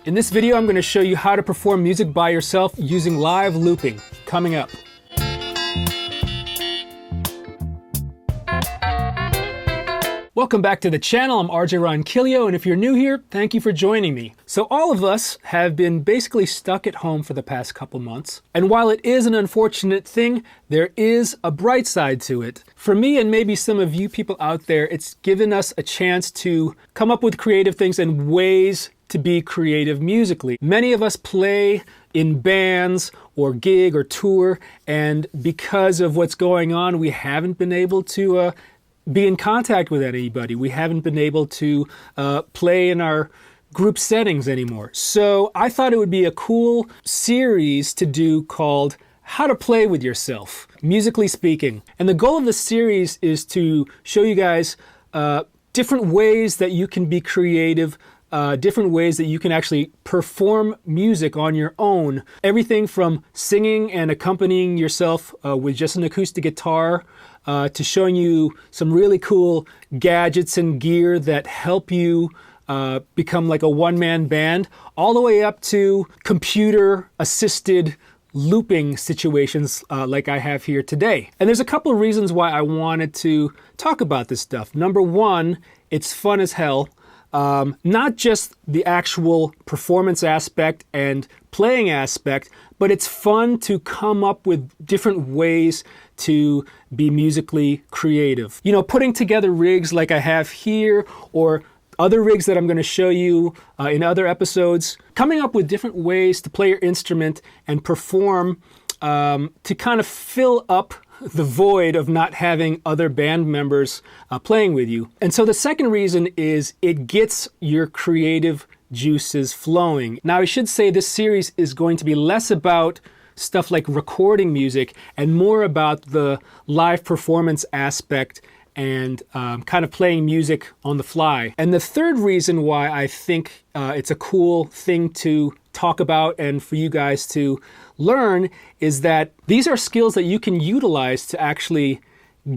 In this video, I'm going to show you how to perform music by yourself using live looping. Coming up. Welcome back to the channel. I'm RJ Ronquillo, and if you're new here, thank you for joining me. So all of us have been basically stuck at home for the past couple months. And while it is an unfortunate thing, there is a bright side to it. For me and maybe some of you people out there, it's given us a chance to come up with creative things and ways to be creative musically. Many of us play in bands or gig or tour, and because of what's going on, we haven't been able to be in contact with anybody. We haven't been able to play in our group settings anymore. So I thought it would be a cool series to do called How to Play with Yourself, musically speaking. And the goal of the series is to show you guys different ways that you can be creative, different ways that you can actually perform music on your own. Everything from singing and accompanying yourself with just an acoustic guitar, to showing you some really cool gadgets and gear that help you become like a one-man band, all the way up to computer-assisted looping situations like I have here today. And there's a couple of reasons why I wanted to talk about this stuff. Number one, it's fun as hell. Not just the actual performance aspect and playing aspect, but it's fun to come up with different ways to be musically creative. You know, putting together rigs like I have here, or other rigs that I'm going to show you in other episodes, coming up with different ways to play your instrument and perform to kind of fill up the void of not having other band members playing with you. And so the second reason is it gets your creative juices flowing. Now I should say this series is going to be less about stuff like recording music and more about the live performance aspect and kind of playing music on the fly. And the third reason why I think it's a cool thing to talk about and for you guys to learn is that these are skills that you can utilize to actually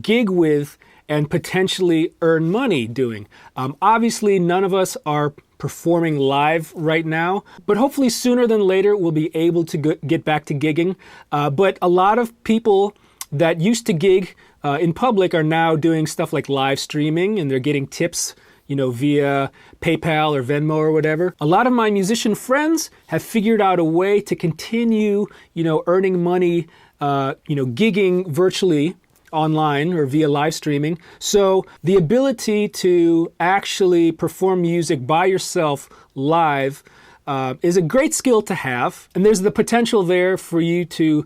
gig with and potentially earn money doing. Obviously, none of us are performing live right now, but hopefully sooner than later we'll be able to get back to gigging. But a lot of people that used to gig in public are now doing stuff like live streaming, and they're getting tips, you know, via PayPal or Venmo or whatever. A lot of my musician friends have figured out a way to continue, you know, earning money, gigging virtually online or via live streaming. So the ability to actually perform music by yourself live is a great skill to have. And there's the potential there for you to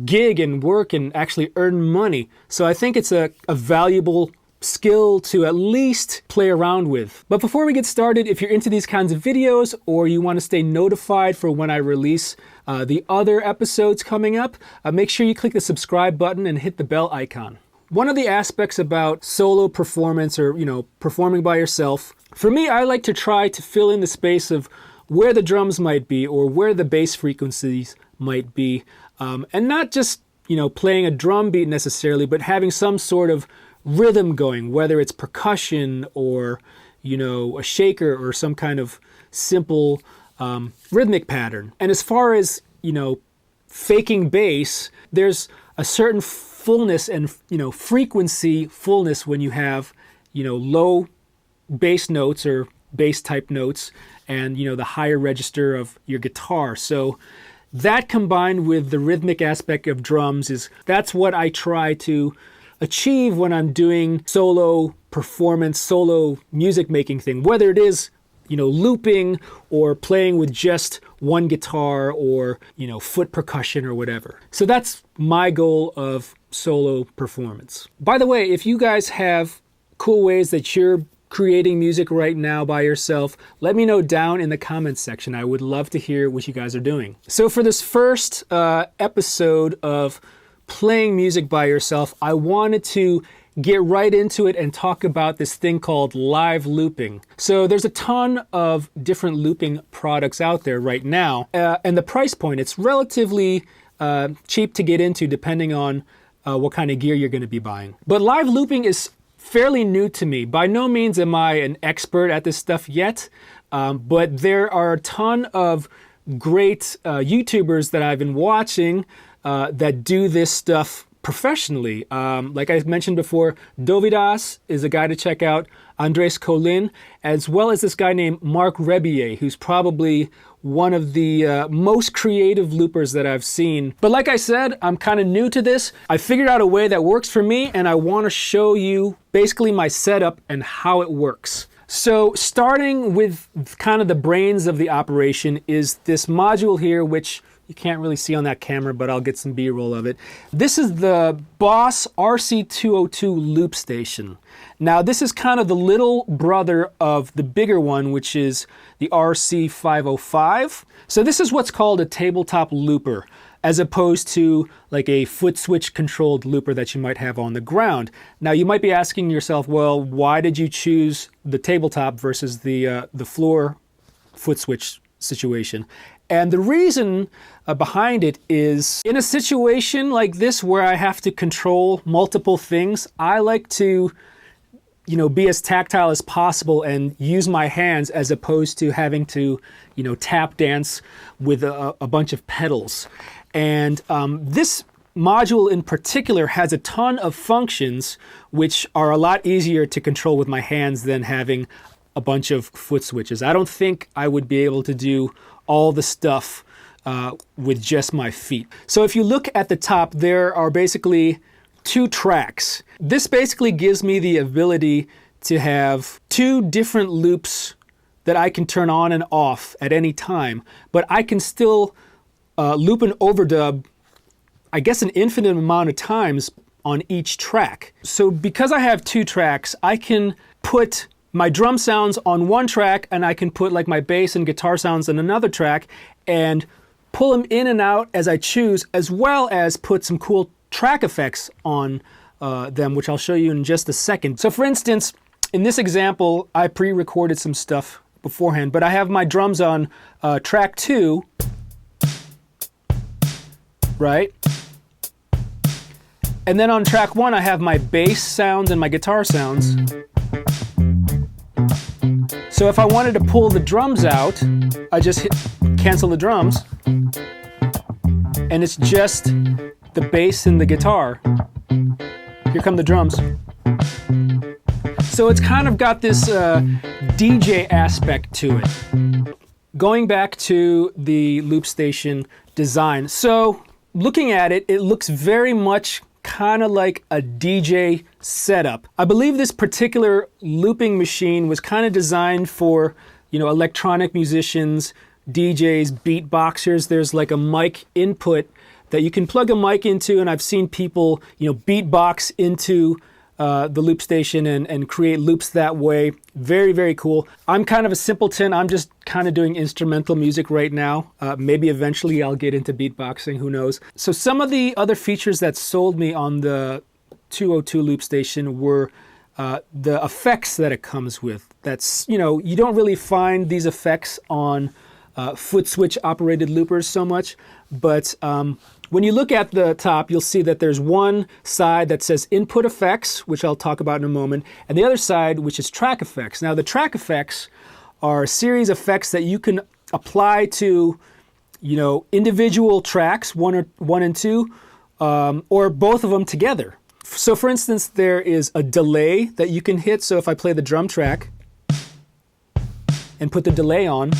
gig and work and actually earn money. So I think it's a valuable skill to at least play around with. But before we get started, if you're into these kinds of videos or you want to stay notified for when I release the other episodes coming up, make sure you click the subscribe button and hit the bell icon. One of the aspects about solo performance or, you know, performing by yourself, for me, I like to try to fill in the space of where the drums might be or where the bass frequencies might be. And not just, you know, playing a drum beat necessarily, but having some sort of rhythm going, whether it's percussion or, you know, a shaker or some kind of simple rhythmic pattern. And as far as, you know, faking bass, there's a certain fullness and, you know, frequency fullness when you have, you know, low bass notes or bass type notes and, you know, the higher register of your guitar. So that combined with the rhythmic aspect of drums that's what I try to achieve when I'm doing solo performance, solo music making thing, whether it is, you know, looping or playing with just one guitar or, you know, foot percussion or whatever. So that's my goal of solo performance. By the way, if you guys have cool ways that you're creating music right now by yourself, let me know down in the comments section. I would love to hear what you guys are doing. So for this first episode of playing music by yourself, I wanted to get right into it and talk about this thing called live looping. So there's a ton of different looping products out there right now, and the price point, it's relatively cheap to get into depending on what kind of gear you're going to be buying. But live looping is fairly new to me. By no means am I an expert at this stuff yet. But there are a ton of great YouTubers that I've been watching that do this stuff professionally. Like I mentioned before, Dovidas is a guy to check out, Andres Colin, as well as this guy named Mark Rebier, who's probably one of the most creative loopers that I've seen. But like I said, I'm kind of new to this. I figured out a way that works for me, and I want to show you basically my setup and how it works. So starting with kind of the brains of the operation is this module here, which you can't really see on that camera, but I'll get some B-roll of it. This is the Boss RC202 loop station. Now this is kind of the little brother of the bigger one, which is the RC505. So this is what's called a tabletop looper, as opposed to like a foot switch controlled looper that you might have on the ground. Now you might be asking yourself, well, why did you choose the tabletop versus the floor foot switch situation? And the reason behind it is, in a situation like this where I have to control multiple things, I like to, be as tactile as possible and use my hands as opposed to having to, tap dance with a bunch of pedals. And this module in particular has a ton of functions which are a lot easier to control with my hands than having a bunch of foot switches. I don't think I would be able to do all the stuff with just my feet. So if you look at the top, there are basically 2 tracks. This basically gives me the ability to have 2 different loops that I can turn on and off at any time, but I can still loop and overdub, I guess, an infinite amount of times on each track. So because I have 2 tracks, I can put my drum sounds on one track, and I can put like my bass and guitar sounds on another track and pull them in and out as I choose, as well as put some cool track effects on them, which I'll show you in just a second. So for instance, in this example, I pre-recorded some stuff beforehand, but I have my drums on track 2, right? And then on track 1, I have my bass sounds and my guitar sounds. So if I wanted to pull the drums out, I just hit cancel the drums, and it's just the bass and the guitar. Here come the drums. So it's kind of got this DJ aspect to it. Going back to the loop station design. So looking at it, it looks very much kind of like a DJ setup. I believe this particular looping machine was kind of designed for, electronic musicians, DJs, beatboxers. There's like a mic input that you can plug a mic into, and I've seen people, beatbox into the loop station and create loops that way. Very, very cool. I'm kind of a simpleton. I'm just kind of doing instrumental music right now. Maybe eventually I'll get into beatboxing, who knows. So some of the other features that sold me on the 202 loop station were the effects that it comes with. That's, you don't really find these effects on foot switch operated loopers so much, but when you look at the top, you'll see that there's one side that says input effects, which I'll talk about in a moment, and the other side, which is track effects. Now, the track effects are a series of effects that you can apply to, individual tracks, 1 and 2, or both of them together. So for instance, there is a delay that you can hit. So if I play the drum track and put the delay on,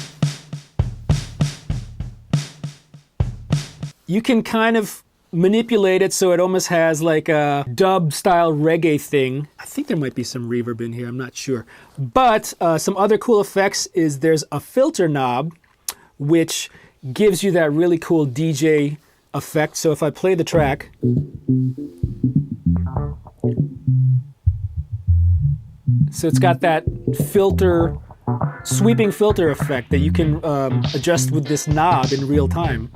you can kind of manipulate it so it almost has like a dub style reggae thing. I think there might be some reverb in here, I'm not sure. But some other cool effects is there's a filter knob, which gives you that really cool DJ effect. So if I play the track, so it's got that filter, sweeping filter effect that you can adjust with this knob in real time.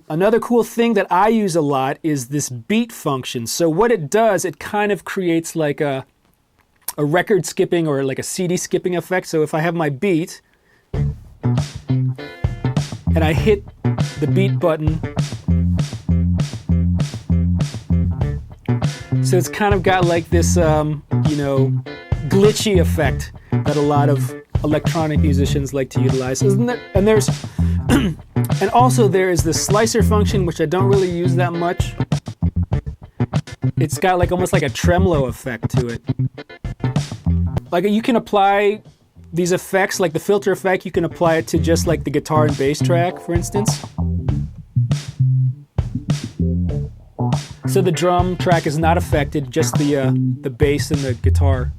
Another cool thing that I use a lot is this beat function. So what it does, it kind of creates like a record skipping or like a CD skipping effect. So if I have my beat and I hit the beat button, so it's kind of got like this, glitchy effect that a lot of electronic musicians like to utilize. And there's, and also there is the slicer function, which I don't really use that much. It's got like almost like a tremolo effect to it. Like you can apply these effects, like the filter effect, you can apply it to just like the guitar and bass track, for instance. So the drum track is not affected, just the bass and the guitar.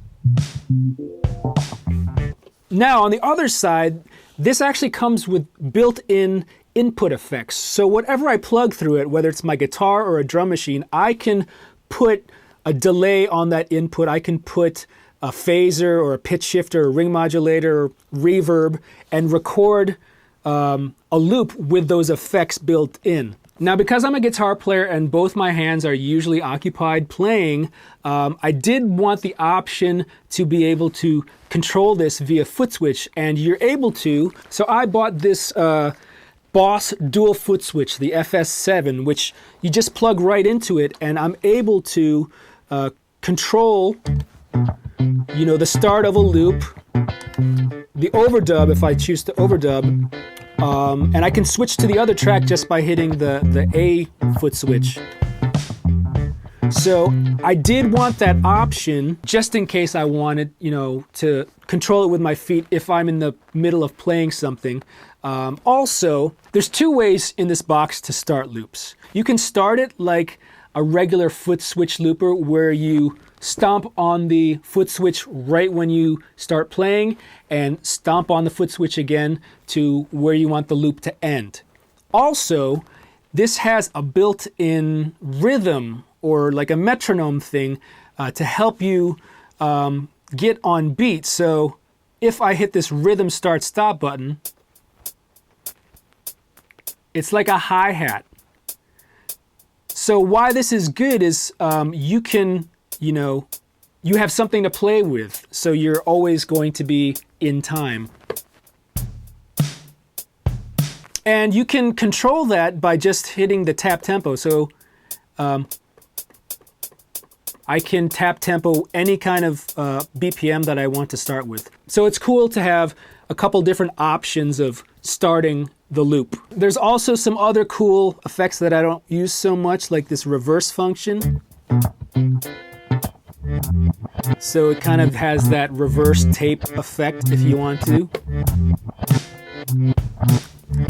Now on the other side, this actually comes with built-in input effects. So whatever I plug through it, whether it's my guitar or a drum machine, I can put a delay on that input. I can put a phaser or a pitch shifter or ring modulator or reverb and record a loop with those effects built in. Now, because I'm a guitar player and both my hands are usually occupied playing, I did want the option to be able to control this via foot switch, and you're able to. So I bought this Boss dual foot switch, the FS7, which you just plug right into it, and I'm able to control, you know, the start of a loop, the overdub if I choose to overdub, and I can switch to the other track just by hitting the A foot switch. So I did want that option just in case I wanted, you know, to control it with my feet if I'm in the middle of playing something. Also, there's two ways in this box to start loops. You can start it like a regular foot switch looper where you stomp on the foot switch right when you start playing and stomp on the foot switch again to where you want the loop to end. Also, this has a built-in rhythm or like a metronome thing to help you get on beat. So if I hit this rhythm start stop button, it's like a hi-hat. So why this is good is you can, you know, you have something to play with, so you're always going to be in time. And you can control that by just hitting the tap tempo. So I can tap tempo any kind of BPM that I want to start with. So it's cool to have a couple different options of starting the loop. There's also some other cool effects that I don't use so much, like this reverse function. So it kind of has that reverse tape effect if you want to.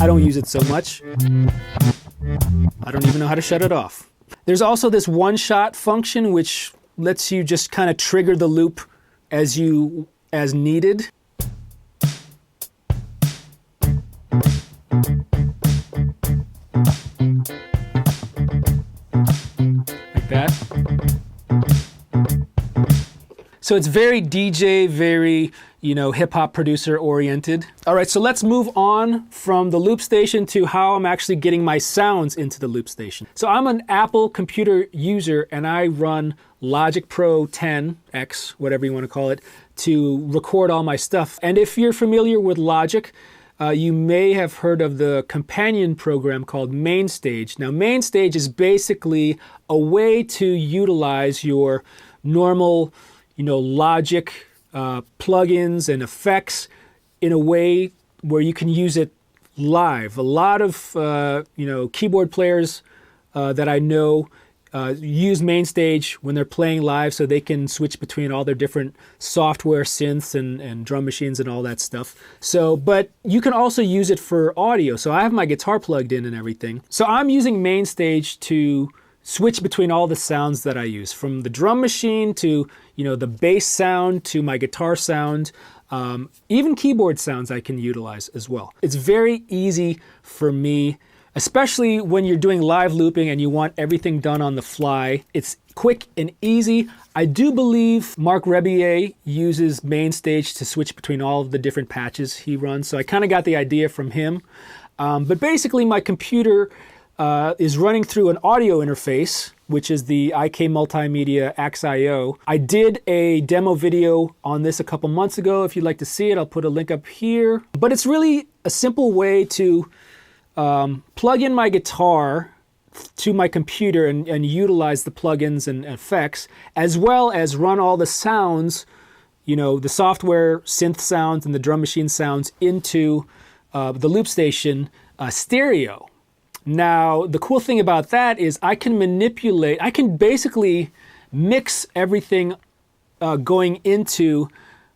I don't use it so much. I don't even know how to shut it off. There's also this one-shot function which lets you just kind of trigger the loop as needed. Like that. So it's very DJ, very, you know, hip-hop producer oriented. All right, so let's move on from the loop station to how I'm actually getting my sounds into the loop station. So I'm an Apple computer user and I run Logic Pro 10X, whatever you want to call it, to record all my stuff. And if you're familiar with Logic, you may have heard of the companion program called MainStage. Now, MainStage is basically a way to utilize your normal, you know, Logic plugins and effects in a way where you can use it live. A lot of you know, keyboard players that I know use MainStage when they're playing live, so they can switch between all their different software synths and drum machines and all that stuff. So, but you can also use it for audio. So I have my guitar plugged in and everything. So I'm using MainStage to switch between all the sounds that I use, from the drum machine to, you know, the bass sound to my guitar sound, even keyboard sounds I can utilize as well. It's very easy for me, especially when you're doing live looping and you want everything done on the fly. It's quick and easy. I do believe Mark Rebier uses MainStage to switch between all of the different patches he runs, so I kind of got the idea from him. But basically my computer is running through an audio interface, which is the IK Multimedia XIO. I did a demo video on this a couple months ago. If you'd like to see it, I'll put a link up here. But it's really a simple way to plug in my guitar to my computer and utilize the plugins and effects, as well as run all the sounds you know, the software synth sounds and the drum machine sounds into the loop station stereo. Now, the cool thing about that is I can basically mix everything going into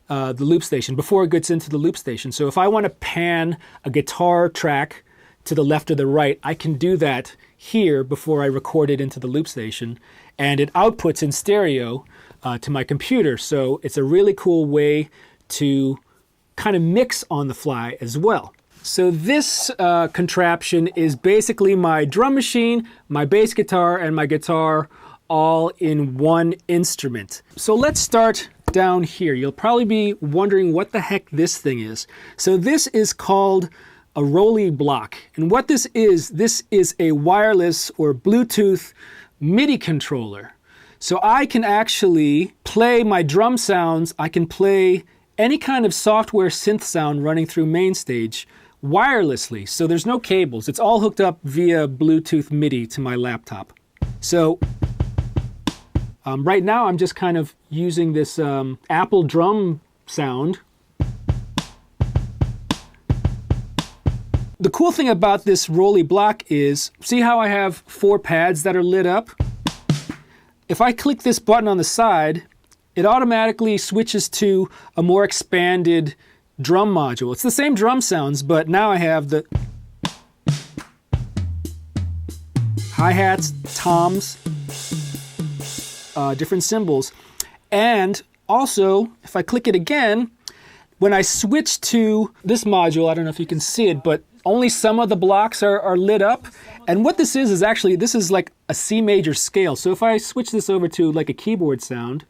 the loop station before it gets into the loop station. So if I want to pan a guitar track to the left or the right, I can do that here before I record it into the loop station, and it outputs in stereo to my computer. So it's a really cool way to kind of mix on the fly as well. So this contraption is basically my drum machine, my bass guitar, and my guitar all in one instrument. So let's start down here. You'll probably be wondering what the heck this thing is. So this is called a Roli Lightblock. And what this is a wireless or Bluetooth MIDI controller. So I can actually play my drum sounds. I can play any kind of software synth sound running through MainStage wirelessly. So there's no cables. It's all hooked up via Bluetooth MIDI to my laptop. So right now I'm just kind of using this Apple drum sound. The cool thing about this Roli Lightblock is, see how I have 4 pads that are lit up? If I click this button on the side, it automatically switches to a more expanded drum module. It's the same drum sounds, but now I have the hi-hats, toms, different cymbals. And also, if I click it again, when I switch to this module, I don't know if you can see it, but only some of the blocks are lit up. And what this is actually, this is like a C major scale. So if I switch this over to like a keyboard sound,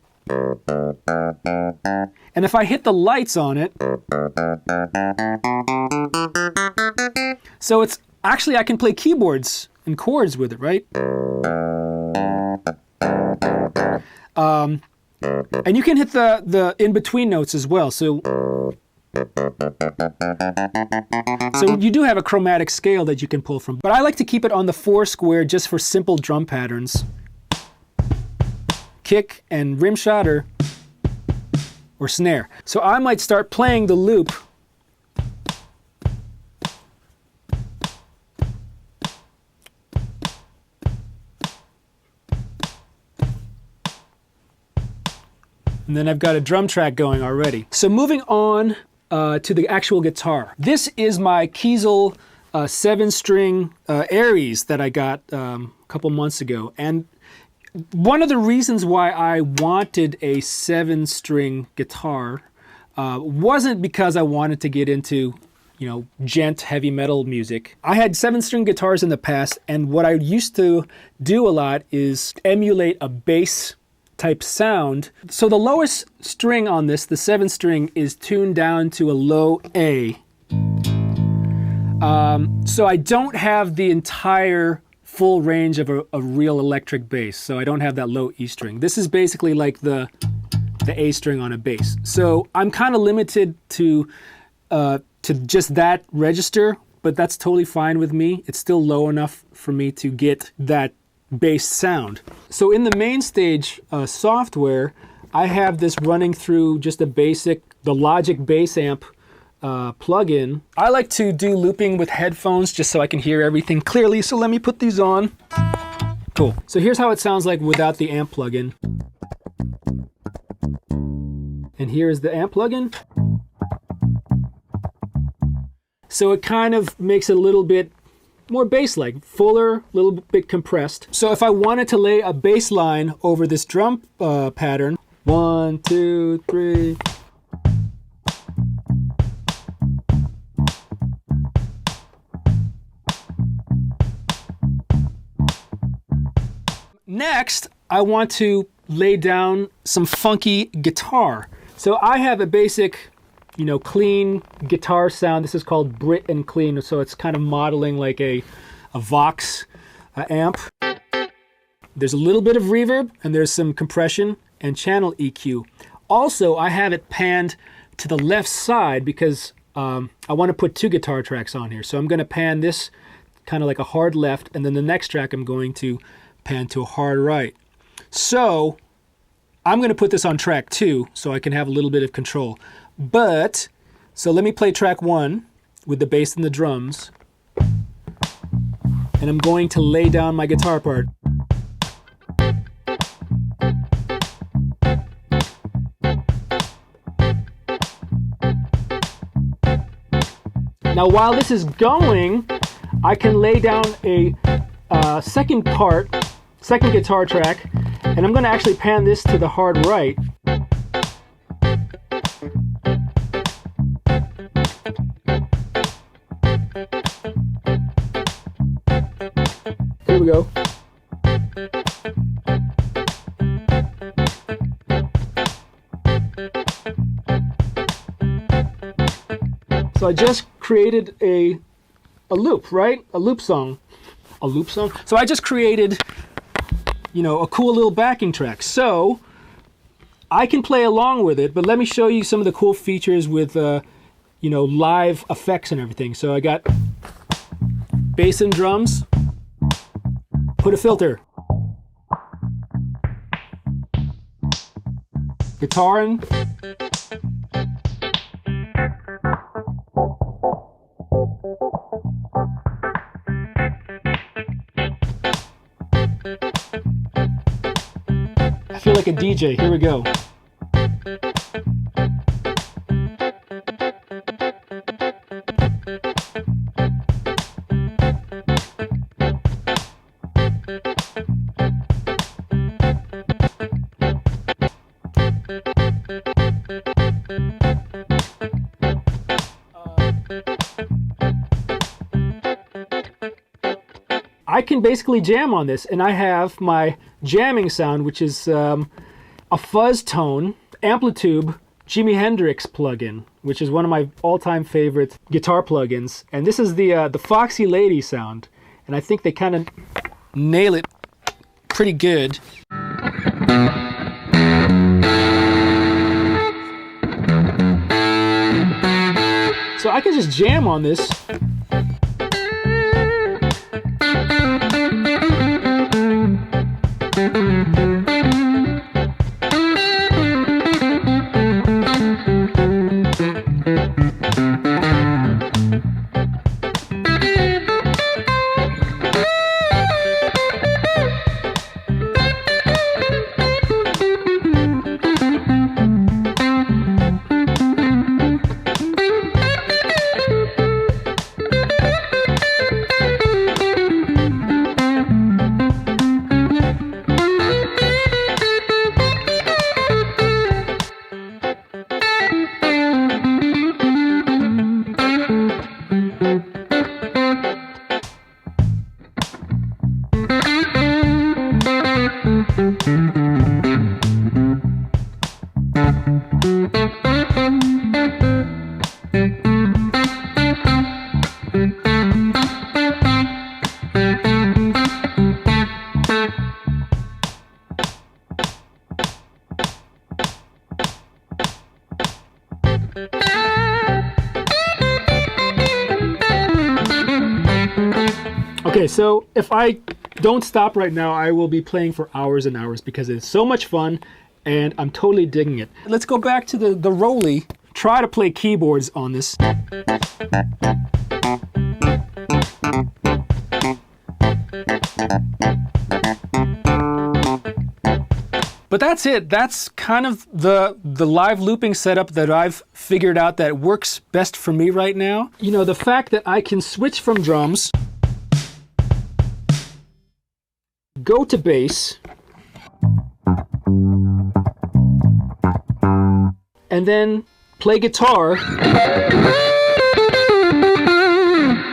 and if I hit the lights on it, so it's actually, I can play keyboards and chords with it, right? And you can hit the in-between notes as well. So you do have a chromatic scale that you can pull from. But I like to keep it on the 4 square just for simple drum patterns. Kick and rim shot or snare. So I might start playing the loop. And then I've got a drum track going already. So moving on to the actual guitar. This is my Kiesel 7-string Aries that I got a couple months ago. And one of the reasons why I wanted a 7-string guitar wasn't because I wanted to get into, you know, gent heavy metal music. I had 7-string guitars in the past, and what I used to do a lot is emulate a bass type sound. So the lowest string on this, the 7-string, is tuned down to a low A. So I don't have the entire full range of a real electric bass. So I don't have that low E string. This is basically like the A string on a bass. So I'm kind of limited to just that register, but that's totally fine with me. It's still low enough for me to get that bass sound. So in the MainStage software, I have this running through just the Logic bass amp plugin. I like to do looping with headphones just so I can hear everything clearly. So let me put these on. Cool. So here's how it sounds like without the amp plugin. And here is the amp plugin. So it kind of makes it a little bit more bass-like, fuller, a little bit compressed. So if I wanted to lay a bass line over this drum pattern, 1, 2, 3. Next, I want to lay down some funky guitar. So I have a basic, you know, clean guitar sound. This is called Brit and Clean, so it's kind of modeling like a Vox amp. There's a little bit of reverb, and there's some compression and channel EQ. Also, I have it panned to the left side because I want to put 2 guitar tracks on here. So I'm going to pan this kind of like a hard left, and then the next track I'm going to pan to a hard right. So I'm going to put this on track 2 so I can have a little bit of control. But, so let me play track 1 with the bass and the drums. And I'm going to lay down my guitar part. Now while this is going, I can lay down a second guitar track, and I'm going to actually pan this to the hard right. Here we go. So I just created a loop, right? A loop song. A loop song? So I just created, you know, a cool little backing track. So I can play along with it, but let me show you some of the cool features with, you know, live effects and everything. So I got bass and drums. Put a filter. Guitar in. I feel like a DJ. Here we go. I can basically jam on this, and I have my jamming sound, which is a fuzz tone amplitude Jimi Hendrix plugin, which is one of my all-time favorite guitar plugins. And this is the Foxy Lady sound, and I think they kind of nail it pretty good. So I can just jam on this. Okay, so if I don't stop right now, I will be playing for hours and hours because it's so much fun and I'm totally digging it. Let's go back to the Roli. Try to play keyboards on this. But that's it. That's kind of the live looping setup that I've figured out that works best for me right now. You know, the fact that I can switch from drums, go to bass, and then play guitar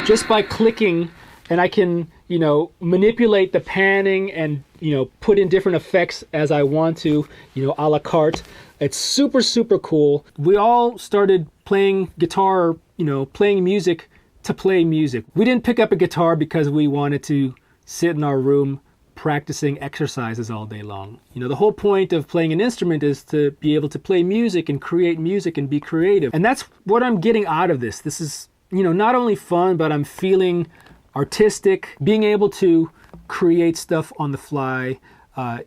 just by clicking, and I can, you know, manipulate the panning and, you know, put in different effects as I want to, you know, a la carte. It's super, super cool. We all started playing guitar, you know, playing music to play music. We didn't pick up a guitar because we wanted to sit in our room practicing exercises all day long. You know, the whole point of playing an instrument is to be able to play music and create music and be creative. And that's what I'm getting out of this. This is, you know, not only fun, but I'm feeling artistic, being able to create stuff on the fly,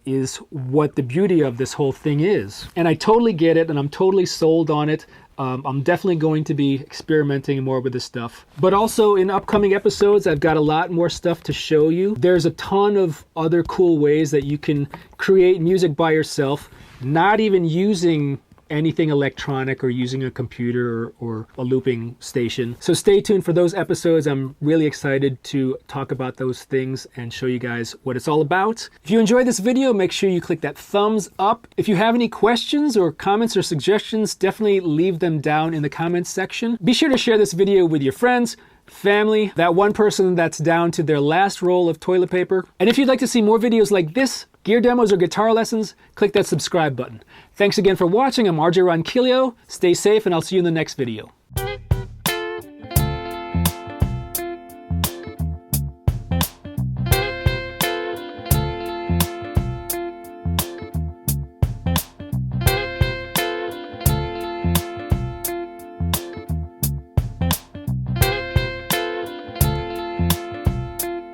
is what the beauty of this whole thing is. And I totally get it, and I'm totally sold on it. I'm definitely going to be experimenting more with this stuff. But also in upcoming episodes, I've got a lot more stuff to show you. There's a ton of other cool ways that you can create music by yourself, not even using anything electronic or using a computer or a looping station. So stay tuned for those episodes. I'm really excited to talk about those things and show you guys what it's all about. If you enjoyed this video, make sure you click that thumbs up. If you have any questions or comments or suggestions, definitely leave them down in the comments section. Be sure to share this video with your friends, family, that one person that's down to their last roll of toilet paper. And if you'd like to see more videos like this, gear demos or guitar lessons, click that subscribe button. Thanks again for watching. I'm RJ Ronquillo. Stay safe, and I'll see you in the next video.